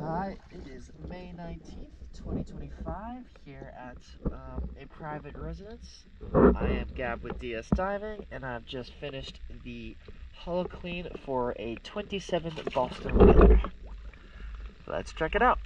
Hi, it is May 19th, 2025, here at a private residence. I am Gab with DS Diving, and I've just finished the hull clean for a 27 Boston Whaler. Let's check it out.